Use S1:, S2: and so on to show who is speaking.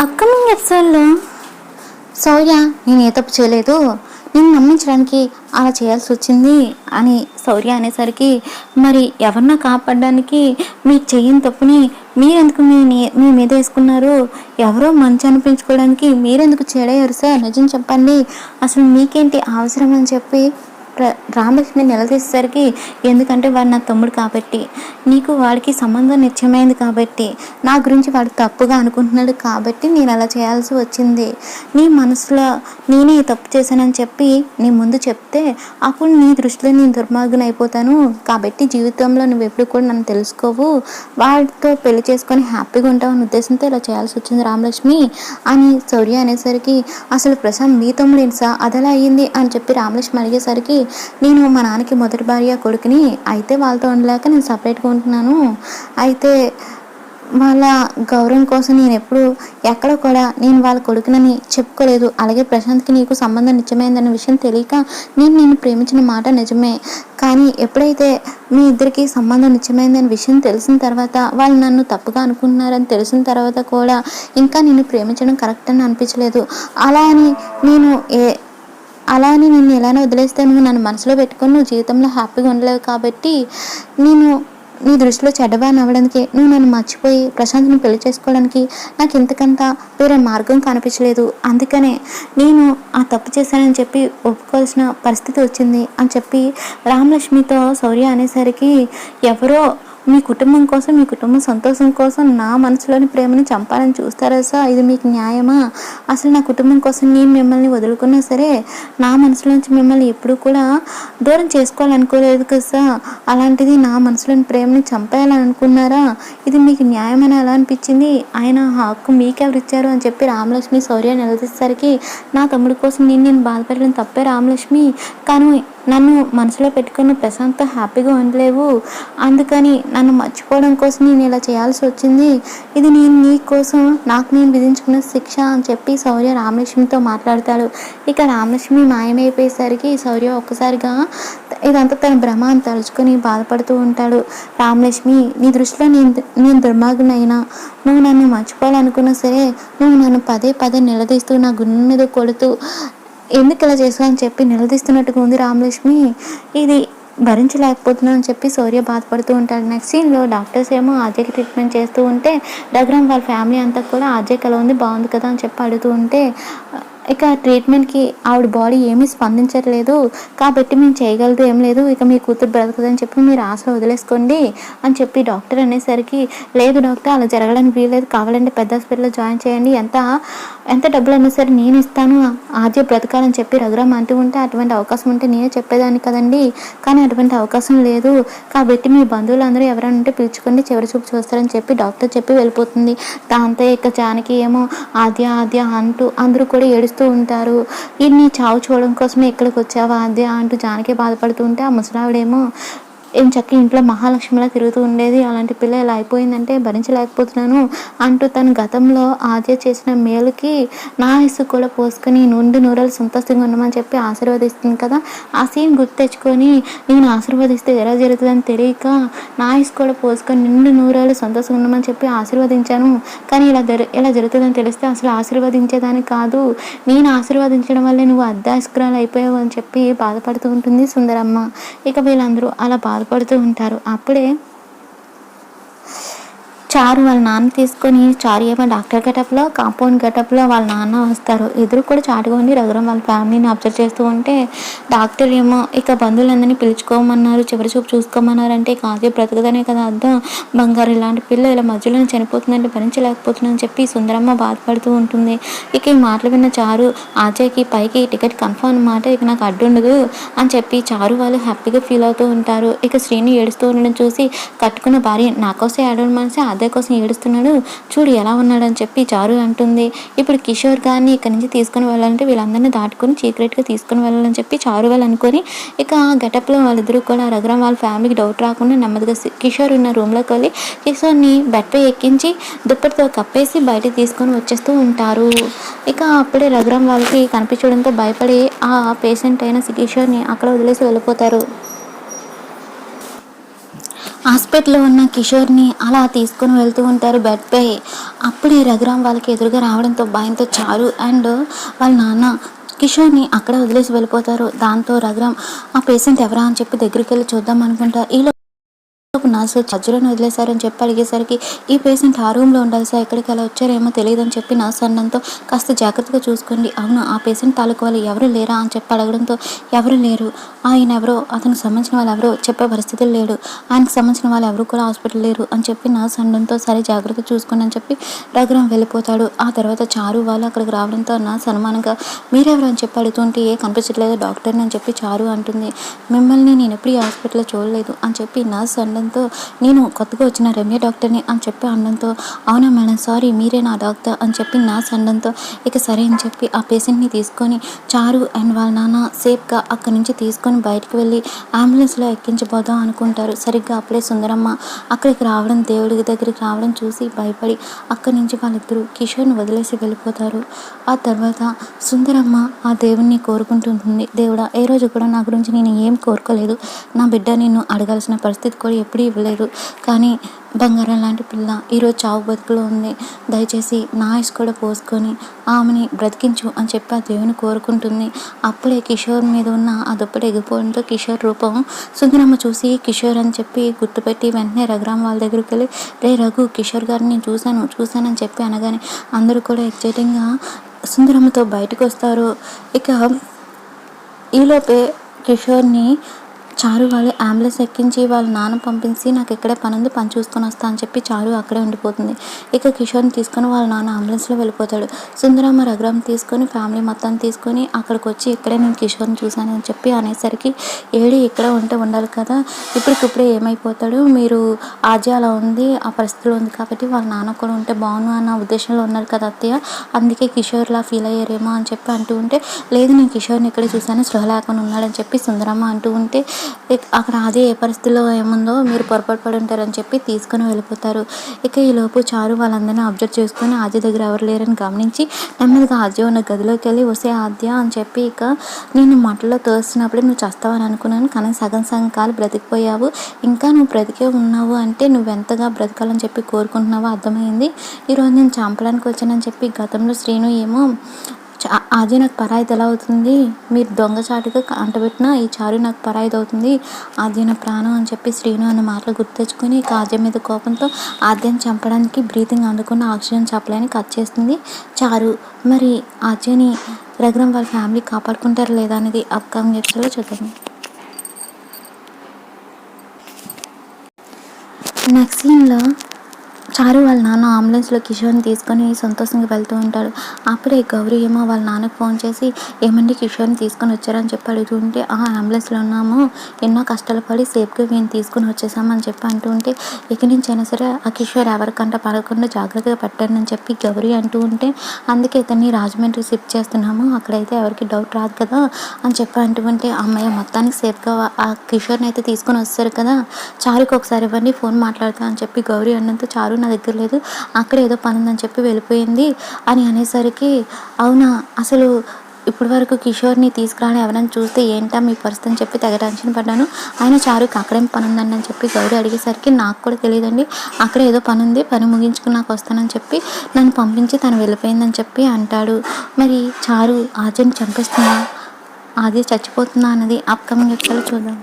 S1: Upcoming ఎపిసోడ్లో శౌర్య నేను ఏ తప్పు చేయలేదు, నేను నమ్మించడానికి అలా చేయాల్సి వచ్చింది అని శౌర్య అనేసరికి, మరి ఎవరినో కాపాడడానికి మీరు చేయని తప్పుని మీరెందుకు మీ మీద వేసుకున్నారు? ఎవరో మంచి అనిపించుకోవడానికి మీరెందుకు చెడయ్యారు సార్? నిజం చెప్పండి, అసలు మీకేంటి అవసరం అని చెప్పి రామలక్ష్మి నిలదీసేసరికి, ఎందుకంటే వాడు నా తమ్ముడు కాబట్టి, నీకు వాడికి సంబంధం నిశ్చయమైంది కాబట్టి, నా గురించి వాడు తప్పుగా అనుకుంటున్నాడు కాబట్టి నేను అలా చేయాల్సి వచ్చింది. నీ మనసులో నేనే తప్పు చేశానని చెప్పి నీ ముందు చెప్తే అప్పుడు నీ దృష్టిలో నేను దుర్మార్గుని అయిపోతాను కాబట్టి జీవితంలో నువ్వు ఎప్పుడు కూడా నన్ను తెలుసుకోవు, వాడితో పెళ్లి చేసుకొని హ్యాపీగా ఉంటావు అనే ఉద్దేశంతో ఇలా చేయాల్సి వచ్చింది రామలక్ష్మి అని శౌర్య అనేసరికి, అసలు ప్రశాంత్ మీ తమ్ముడు ఏంటి సార్, అదలా అయ్యింది అని చెప్పి రామలక్ష్మి అడిగేసరికి, నేను మా నాన్నకి మొదటి భార్య కొడుకుని, అయితే వాళ్ళతో ఉండలేక నేను సపరేట్గా ఉంటున్నాను, అయితే వాళ్ళ గౌరవం కోసం నేను ఎప్పుడు ఎక్కడ కూడా నేను వాళ్ళ కొడుకునని చెప్పుకోలేదు. అలాగే ప్రశాంత్కి నీకు సంబంధం నిజమైందన్న విషయం తెలియక నేను ప్రేమించిన మాట నిజమే, కానీ ఎప్పుడైతే మీ ఇద్దరికి సంబంధం నిజమైందనే విషయం తెలిసిన తర్వాత వాళ్ళు నన్ను తప్పుగా అనుకుంటున్నారని తెలిసిన తర్వాత కూడా ఇంకా నిన్ను ప్రేమించడం కరెక్ట్ అని అనిపించలేదు. అలా అని నిన్ను ఎలానో వదిలేస్తే నువ్వు నన్ను మనసులో పెట్టుకొని నువ్వు జీవితంలో హ్యాపీగా ఉండలేవు కాబట్టి నేను నీ దృష్టిలో చెడ్డవాడిని అవ్వడానికి, నువ్వు నన్ను మర్చిపోయి ప్రశాంత్ని పెళ్లి చేసుకోవడానికి నాకు ఇంతకంత వేరే మార్గం కనిపించలేదు. అందుకనే నేను ఆ తప్పు చేశానని చెప్పి ఒప్పుకోవాల్సిన పరిస్థితి వచ్చింది అని చెప్పి రామలక్ష్మితో శౌర్య అనేసరికి, ఎవరో మీ కుటుంబం కోసం, మీ కుటుంబం సంతోషం కోసం నా మనసులోని ప్రేమని చంపాలని చూస్తారా సార్? ఇది మీకు న్యాయమా? అసలు నా కుటుంబం కోసం నేను మిమ్మల్ని వదులుకున్నా సరే నా మనసులోంచి మిమ్మల్ని ఎప్పుడు కూడా దూరం చేసుకోవాలనుకోలేదు కదా సార్, అలాంటిది నా మనసులోని ప్రేమని చంపేయాలని అనుకున్నారా? ఇది మీకు న్యాయమని ఎలా అనిపించింది? ఆయన హక్కు మీకెవరు ఇచ్చారు అని చెప్పి రామలక్ష్మి శౌర్య నిలదీసేసరికి, నా తమ్ముడి కోసం నేను బాధపడడం తప్పే రామలక్ష్మి, కానీ నన్ను మనసులో పెట్టుకుని ప్రశాంత్తో హ్యాపీగా ఉండలేవు, అందుకని నన్ను మర్చిపోవడం కోసం నేను ఇలా చేయాల్సి వచ్చింది, ఇది నేను నీ కోసం నాకు నేను విధించుకున్న శిక్ష అని చెప్పి శౌర్య రామలక్ష్మితో మాట్లాడతాడు. ఇక రామలక్ష్మి మాయమైపోయేసరికి శౌర్య ఒక్కసారిగా ఇదంతా తన భ్రమ అని తలుచుకొని బాధపడుతూ ఉంటాడు. రామలక్ష్మి, నీ దృష్టిలో నేను దుర్మార్గునైనా, నువ్వు నన్ను మర్చిపోవాలనుకున్నా సరే నువ్వు నన్ను పదే పదే నిలదీస్తూ నా గుండె మీద కొడుతూ ఎందుకు ఇలా చేసావు అని చెప్పి నిలదీస్తున్నట్టుగా ఉంది రామలక్ష్మి, ఇది భరించలేకపోతున్నాను అని చెప్పి శౌర్య బాధపడుతూ ఉంటాడు. నెక్స్ట్ సీన్లో డాక్టర్స్ ఏమో ఆర్జేకి ట్రీట్మెంట్ చేస్తూ ఉంటే రఘురామ్ వాళ్ళ ఫ్యామిలీ అంతా కూడా ఆర్జేకి ఎలా ఉంది, బాగుంది కదా అని చెప్పి అడుగుతూ ఉంటే, ఇక ట్రీట్మెంట్కి ఆవిడ బాడీ ఏమీ స్పందించట్లేదు కాబట్టి మేము చేయగలదు ఏం లేదు, ఇక మీ కూతురు బ్రతకదని చెప్పి మీరు ఆశలు వదిలేసుకోండి అని చెప్పి డాక్టర్ అనేసరికి, లేదు డాక్టర్ అలా జరగడానికి వీల్లేదు, కావాలంటే పెద్ద హాస్పిటల్లో జాయిన్ చేయండి, ఎంత డబ్బులు అయినా సరే నేను ఇస్తాను, ఆర్జే బ్రతకాలని చెప్పి రఘురామ్ అంటూ ఉంటే, అటువంటి అవకాశం ఉంటే నేనే చెప్పేదాన్ని కదండి, కానీ అటువంటి అవకాశం లేదు కాబట్టి మీ బంధువులందరూ ఎవరైనా ఉంటే పిలుచుకోండి, చివరి చూపు చూస్తారని చెప్పి డాక్టర్ చెప్పి వెళ్ళిపోతుంది. దాంతో ఇక జానకి ఏమో ఆద్య అంటూ అందరూ కూడా ఏడుస్తూ ఉంటారు. ఇన్ని చావు చూడడం కోసమే ఇక్కడికి వచ్చావా ఆద్య అంటూ జానకి బాధపడుతూ ఉంటే, ఆ ముసలావిడేమో ఏం చక్క ఇంట్లో మహాలక్ష్మిలా తిరుగుతూ ఉండేది, అలాంటి పిల్ల ఇలా అయిపోయిందంటే భరించలేకపోతున్నాను అంటూ తన గతంలో ఆద్య చేసిన మేలుకి నా ఇసు కూడా పోసుకొని నుండి నూరాలు సంతోషంగా ఉండమని చెప్పి ఆశీర్వదిస్తుంది కదా, ఆ సీన్ గుర్తు తెచ్చుకొని నేను ఆశీర్వదిస్తే ఎలా జరుగుతుందని తెలియక నా ఇసు కూడా పోసుకొని నిండు నూరాలు సంతోషంగా ఉండమని చెప్పి ఆశీర్వదించాను, కానీ ఇలా జరుగుతుందని తెలిస్తే అసలు ఆశీర్వదించేదాన్ని కాదు, నేను ఆశీర్వదించడం వల్లే నువ్వు అర్ధాస్కరాలు అయిపోయావు అని చెప్పి బాధపడుతూ ఉంటుంది సుందరమ్మ. ఇక వీళ్ళందరూ అలా బాధపడుతూ ఉంటారు. అప్పుడే చారు వాళ్ళ నాన్న తీసుకొని, చారు ఏమో డాక్టర్ గెటప్లో, కాంపౌండ్ గెటప్లో వాళ్ళ నాన్న వస్తారు. ఎదురు కూడా చాటుగా ఉండి రఘురామ్ వాళ్ళ ఫ్యామిలీని అబ్జర్వ్ చేస్తూ ఉంటే, డాక్టర్ ఏమో ఇక బంధువులందరినీ పిలుచుకోమన్నారు, చివరి చూపు చూసుకోమన్నారు, అంటే ఇక ఆద్య బ్రతకదనే కదా అర్థం, బంగారు ఇలాంటి పిల్ల ఇలా మధ్యలో చనిపోతుందంటే భరించలేకపోతుందని చెప్పి సుందరమ్మ బాధపడుతూ ఉంటుంది. ఇక ఈ మాటలు విన్న చారు, ఆద్యకి పైకి టికెట్ కన్ఫర్మ్ అన్నమాట, ఇక నాకు అడ్డు ఉండదు అని చెప్పి చారు వాళ్ళు హ్యాపీగా ఫీల్ అవుతూ ఉంటారు. ఇక శ్రీని ఏడుస్తూ ఉండడం చూసి, కట్టుకున్న భార్య నా కోసం ఏడవడం మనసి ఆద్య కోసం ఏడుస్తున్నాడు, చూడు ఎలా ఉన్నాడని చెప్పి చారు అంటుంది. ఇప్పుడు కిషోర్ గారిని ఇక్కడి నుంచి తీసుకుని వెళ్ళాలంటే వీళ్ళందరినీ దాటుకొని సీక్రెట్గా తీసుకుని వెళ్ళాలని చెప్పి చారు వాళ్ళు అనుకొని, ఇక ఆ గెటప్లో వాళ్ళిద్దరూ కూడా రఘురామ్ వాళ్ళ ఫ్యామిలీకి డౌట్ రాకుండా నెమ్మదిగా కిషోర్ ఉన్న రూమ్లోకి వెళ్ళి కిషోర్ని బెడ్పై ఎక్కించి దుప్పటితో కప్పేసి బయటకు తీసుకొని వచ్చేస్తూ ఉంటారు. ఇక అప్పుడే రఘురామ్ వాళ్ళకి కనిపించడంతో భయపడి ఆ పేషెంట్ అయిన కిషోర్ని అక్కడ వదిలేసి వెళ్ళిపోతారు. హాస్పిటల్‌లో ఉన్న కిషోర్‌ని అలా తీసుకొని వెళ్తూ ఉంటారు బెడ్‌పై. అప్పుడే రఘురామ్ వాళ్ళకి ఎదురుగా రావడంతో భయంతో చారు అండ్ వాళ్ళ నాన్న కిషోర్‌ని అక్కడే వదిలేసి వెళ్ళిపోతారు. దాంతో రఘురామ్ ఆ పేషెంట్ ఎవరా అని చెప్పి దగ్గరికెళ్ళి చూద్దాం అనుకుంటారు. నర్సు ఛార్జీలను వదిలేశారని చెప్పి అడిగేసరికి, ఈ పేషెంట్ ఆ రూమ్‌లో ఉండాలి సార్, ఎక్కడికి అలా వచ్చారో తెలియదని చెప్పి నర్స్ అనడంతో, కాస్త జాగ్రత్తగా చూసుకోండి. అవును, ఆ పేషెంట్ తాలూకు వాళ్ళు ఎవరు లేరా అని చెప్పి అడగడంతో, ఎవరు లేరు, ఆయన ఎవరో, అతనికి సంబంధించిన వాళ్ళు ఎవరో చెప్పే పరిస్థితులు లేడు, ఆయనకు సంబంధించిన వాళ్ళు ఎవరు కూడా హాస్పిటల్ లేరు అని చెప్పి నర్స్ అనడంతో, సరే జాగ్రత్తగా చూసుకోండి అని చెప్పి రఘురామ్ వెళ్ళిపోతాడు. ఆ తర్వాత చారు వాళ్ళు అక్కడికి రావడంతో నర్స్ అనుమానంగా, మీరెవరు అని చెప్పి అడుగుతుంటే, ఏ కనిపించట్లేదు డాక్టర్ని అని చెప్పి చారు అంటుంది. మిమ్మల్ని నేను ఎప్పుడు ఈ హాస్పిటల్‌లో చూడలేదు అని చెప్పి నర్స్ అనడంతో, నేను కొత్తగా వచ్చిన రమ్య డాక్టర్ని అని చెప్పి అనడంతో, అవునా మేడం, సారీ మీరే నా డాక్టర్ అని చెప్పి నర్స్ అనడంతో, ఇక సరే అని చెప్పి ఆ పేషెంట్ని తీసుకొని చారు అండ్ వాళ్ళ నాన్న సేఫ్గా అక్కడి నుంచి తీసుకొని బయటకు వెళ్ళి అంబులెన్స్లో ఎక్కించబోదాం అనుకుంటారు. సరిగ్గా అప్పుడే సుందరమ్మ అక్కడికి రావడం, దేవుడి దగ్గరికి రావడం చూసి భయపడి అక్కడి నుంచి వాళ్ళిద్దరూ కిషోర్ని వదిలేసి వెళ్ళిపోతారు. ఆ తర్వాత సుందరమ్మ ఆ దేవుణ్ణి కోరుకుంటుంటుంది, దేవుడా, ఏ రోజు కూడా నా గురించి నేను ఏం కోరుకోలేదు, నా బిడ్డ నిన్ను అడగాల్సిన పరిస్థితి కూడా ఎప్పుడూ ఇవ్వలేదు, కానీ బంగారం లాంటి పిల్ల ఈరోజు చావు బతుకులో ఉంది, దయచేసి నా ఆయుష్ కూడా పోసుకొని ఆమెని బ్రతికించు అని చెప్పి ఆ దేవుని కోరుకుంటుంది. అప్పుడే కిషోర్ మీద ఉన్న ఆ దుప్పటి ఎగిపోవడంతో కిషోర్ రూపం సుందరమ్మ చూసి కిషోర్ అని చెప్పి గుర్తుపెట్టి వెంటనే రఘురామ్ వాళ్ళ దగ్గరికి వెళ్ళి, రే రఘు, కిషోర్ గారిని నేను చూశానని చెప్పి అనగానే అందరూ కూడా ఎక్సైటింగ్గా సుందరమ్మతో బయటకు వస్తారు. ఇక ఈలోపే కిషోర్ని చారు వాళ్ళు అంబులెన్స్ ఎక్కించి వాళ్ళ నాన్న పంపించి, నాకు ఇక్కడే పనుంది, పని చూసుకొని వస్తా అని చెప్పి చారు అక్కడే ఉండిపోతుంది. ఇక కిషోర్ని తీసుకొని వాళ్ళ నాన్న అంబులెన్స్లో వెళ్ళిపోతాడు. సుందరమ్మ రఘురామ్ తీసుకొని ఫ్యామిలీ మొత్తాన్ని తీసుకొని అక్కడికి వచ్చి, ఇక్కడే నేను కిషోర్ని చూశానని చెప్పి అనేసరికి, ఏడి ఇక్కడ ఉంటే ఉండాలి కదా, ఇప్పటికిప్పుడే ఏమైపోతాడు, మీరు ఆద్య అలా ఉంది, ఆ పరిస్థితిలో ఉంది కాబట్టి వాళ్ళ నాన్న కూడా ఉంటే బాగుండు అన్న ఉద్దేశంలో ఉన్నారు కదా అత్తయ్య, అందుకే కిషోర్లా ఫీల్ అయ్యారేమో అని చెప్పి అంటూ ఉంటే, లేదు నేను కిషోర్ని ఇక్కడే చూశాను, స్పృహ లేకుండా ఉన్నాడని చెప్పి సుందరమ్మ అంటూ ఉంటే, అక్కడ అదే ఏ పరిస్థితిలో ఏముందో మీరు పొరపాటు పడి ఉంటారని చెప్పి తీసుకొని వెళ్ళిపోతారు. ఇక ఈలోపు చారు వాళ్ళందరినీ అబ్జర్వ్ చేసుకొని ఆద్య దగ్గర ఎవరు లేరని గమనించి నెమ్మదిగా ఆద్య ఉన్న గదిలోకి వెళ్ళి, వస్తే ఆద్య అని చెప్పి, ఇక నేను మంటలో తోస్తున్నప్పుడే నువ్వు చస్తావని అనుకున్నాను, కానీ సగం కాలు బ్రతికిపోయావు, ఇంకా నువ్వు బ్రతికే ఉన్నావు అంటే నువ్వెంతగా బ్రతకాలని చెప్పి కోరుకుంటున్నావో అర్థమైంది. ఈరోజు నేను చంపడానికి వచ్చానని చెప్పి గతంలో శ్రీను ఏమో ఆది నాకు పరాయిది ఎలా అవుతుంది, మీరు దొంగచాటుగా అంటబెట్టినా ఈ చారు నాకు పరాయిది అవుతుంది, ఆద్య నా ప్రాణం అని చెప్పి శ్రీను అన్న మాటలు గుర్తు తెచ్చుకొని ఇక ఆద్య మీద కోపంతో ఆద్యని చంపడానికి బ్రీతింగ్ అందుకున్న ఆక్సిజన్ సప్లైని కట్ చేస్తుంది చారు. మరి ఆద్యని రఘురామ్ వాళ్ళ ఫ్యామిలీ కాపాడుకుంటారు లేదా అనేది అప్కమింగ్ ఎపిసోడ్లో చూద్దాం. నెక్స్ట్ సీన్లో చారు వాళ్ళ నాన్న అంబులెన్స్లో కిషోర్ని తీసుకొని సంతోషంగా వెళ్తూ ఉంటాడు. అప్పుడే గౌరీ ఏమో వాళ్ళ నాన్నకు ఫోన్ చేసి, ఏమండి కిషోర్ని తీసుకొని వచ్చారని చెప్పి అడుగుతుంటే, ఆ అంబులెన్స్లో ఉన్నాము, ఎన్నో కష్టాలు పడి సేఫ్గా మేము తీసుకొని వచ్చేసామని చెప్పి అంటూ ఉంటే, ఇక నుంచి అయినా సరే ఆ కిషోర్ ఎవరికంట పడకుండా జాగ్రత్తగా పెట్టండి అని చెప్పి గౌరీ అంటూ ఉంటే, అందుకే ఇతన్ని రాజమండ్రి షిఫ్ట్ చేస్తున్నాము, అక్కడైతే ఎవరికి డౌట్ రాదు కదా అని చెప్పి అంటూ ఉంటే, అమ్మాయి మొత్తానికి సేఫ్గా ఆ కిషోర్ని అయితే తీసుకొని వస్తారు కదా, చారుకి ఒకసారి ఇవ్వండి, ఫోన్ మాట్లాడతా అని చెప్పి గౌరీ అన్నంతో, చారు నా దగ్గర లేదు, అక్కడ ఏదో పని ఉందని చెప్పి వెళ్ళిపోయింది అని అనేసరికి, అవునా, అసలు ఇప్పటి వరకు కిషోర్ని తీసుకురాని ఎవరైనా చూస్తే ఏంటా మీ పరిస్థితి అని చెప్పి తెగ టెన్షన్ పడ్డాను, ఆయన చారుకి అక్కడేం పని ఉందండి అని చెప్పి గౌరీ అడిగేసరికి, నాకు కూడా తెలియదండి, అక్కడ ఏదో పని ఉంది, పని ముగించుకుని నాకు వస్తానని చెప్పి నన్ను పంపించి తను వెళ్ళిపోయిందని చెప్పి అంటాడు. మరి చారు ఆద్యని చంపేస్తుందా, ఆద్య చచ్చిపోతుందా అన్నది అప్కమింగ్ ఎపిసోడ్లో చూద్దాం.